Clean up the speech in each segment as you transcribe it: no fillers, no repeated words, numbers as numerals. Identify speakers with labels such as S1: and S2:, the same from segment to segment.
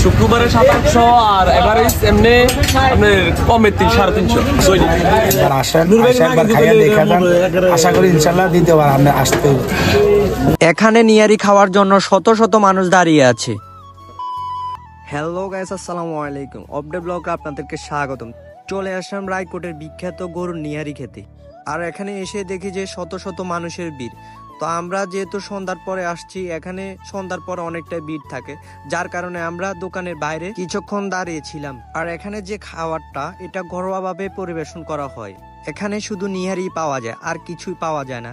S1: শুক্রবারে 700 আর এভারেজ এমনি আপনার কমে 300-350
S2: আসেন একবার খাইয়া দেখা যান, আশা করি ইনশাল্লাহ দ্বিতীয়বার আপনি আসতে।
S3: এখানে নিয়ারি খাওয়ার জন্য শত শত মানুষ দাঁড়িয়ে আছে। হ্যালো গাইস, আসসালামু আলাইকুম। অপডেট ব্লগে আপনাদেরকে স্বাগতম। চলে আসলাম রায়কোটের বিখ্যাত গরুর নিয়ারি খেতে। আর এখানে এসে দেখি যে শত শত মানুষের ভিড়। তো আমরা যেহেতু সন্ধ্যার পরে আসছি, এখানে সন্ধ্যার পরে অনেকটা ভিড় থাকে, যার কারণে আমরা দোকানের বাইরে কিছুক্ষণ দাঁড়িয়েছিলাম। আর এখানে যে খাবারটা, এটা ঘরোয়াভাবে পরিবেশন করা হয়। এখানে শুধু নিহারি পাওয়া যায়, আর কিছুই পাওয়া যায় না।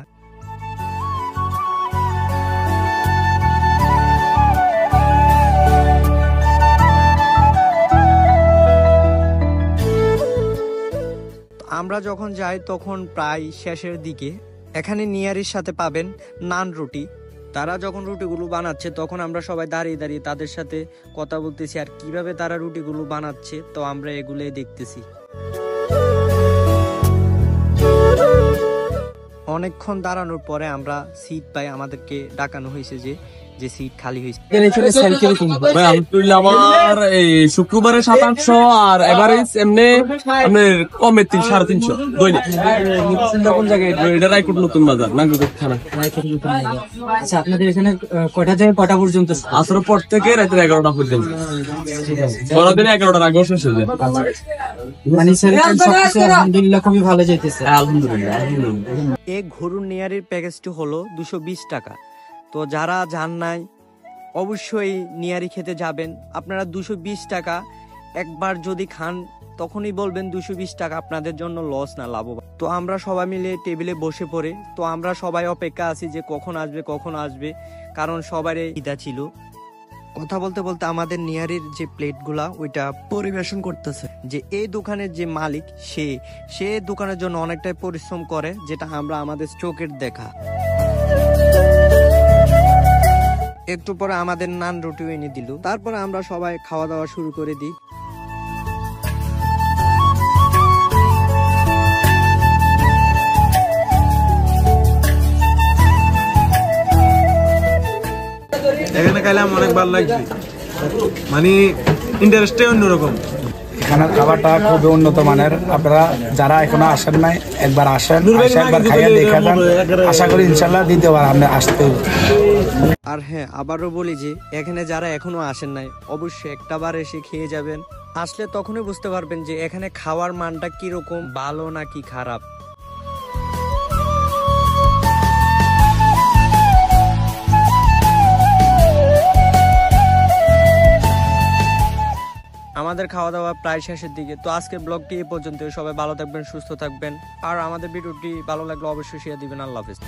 S3: আমরা যখন যাই তখন প্রায় শেষের দিকে। এখানে নিয়ারির সাথে পাবেন নান রুটি। তারা যখন রুটিগুলো বানাচ্ছে তখন আমরা সবাই দাঁড়িয়ে দাঁড়িয়ে তাদের সাথে কথা বলতেছি, আর কিভাবে তারা রুটিগুলো বানাচ্ছে তো আমরা এগুলোই দেখতেছি। অনেকক্ষণ দাঁড়ানোর পরে আমরা সিট পাই, আমাদেরকে ডাকানো হয়েছে যে সিট খালি হয়েছে।
S1: আমার এই শুক্রবারে 700 আর এভারেজ এমনি আপনার কমে 300-350 দৈনিক। কোন জায়গায়? এটা রায়কোট নতুন বাজার, নাঙ্গলকোট থানা।
S4: আচ্ছা, আপনাদের এখানে কয়টা থেকে কয়টা পর্যন্ত?
S1: আসরের পর থেকে রাতের 11টা পর্যন্ত। বড়দিনে 11টার আগে শেষ হয়ে যায়।
S4: মানে আলহামদুলিল্লাহ খুবই ভালো যাইতেছে।
S1: আলহামদুলিল্লাহ।
S3: এই গরুর নিয়ারির প্যাকেজটি হলো 220 টাকা। তো যারা যান নাই অবশ্যই নিয়ারি খেতে যাবেন। আপনারা 220 টাকা একবার যদি খান তখনই বলবেন 220 টাকা আপনাদের জন্য লস না লাভবান। তো আমরা সবাই মিলে টেবিলে বসে পড়ে, তো আমরা সবাই অপেক্ষা আছি যে কখন আসবে, কারণ সবারই ইদা ছিল। কথা বলতে বলতে আমাদের নিয়ারির যে প্লেটগুলা ওইটা পরিবেশন করতেছে। যে এই দোকানের যে মালিক সে দোকানের জন্য অনেকটাই পরিশ্রম করে, যেটা আমরা আমাদের চোখের দেখা। একটু পরে আমাদের নান রুটি এনে দিল, তারপরে আমরা সবাই খাওয়া দাওয়া শুরু করে দিই।
S5: এখানে খাইলাম অনেক ভালো লাগছে, মানে ইন্টারেস্টে অন্যরকম।
S2: এখানের খাবারটা খুবই উন্নত মানের। আপনারা যারা এখনো আসেন নাই একবার আসেন, একবার খাইয়া দেখা যান, আশা করি ইনশাল্লাহ দ্বিতীয়বার আপনি আসতে।
S3: আর হ্যাঁ, আবারও বলি যে এখানে যারা এখনো আসেন নাই অবশ্যই একটাবার এসে খেয়ে যাবেন। আসলে তখনই বুঝতে পারবেন যে এখানে খাওয়ার মানটা কিরকম, ভালো নাকি খারাপ। আমাদের খাওয়া দাওয়া প্রায় শেষের দিকে। তো আজকের ব্লগটি এই পর্যন্ত। সবাই ভালো থাকবেন, সুস্থ থাকবেন, আর আমাদের ভিডিওটি ভালো লাগলে অবশ্যই শেয়ার দিবেন। আল্লাহ হাফেজ।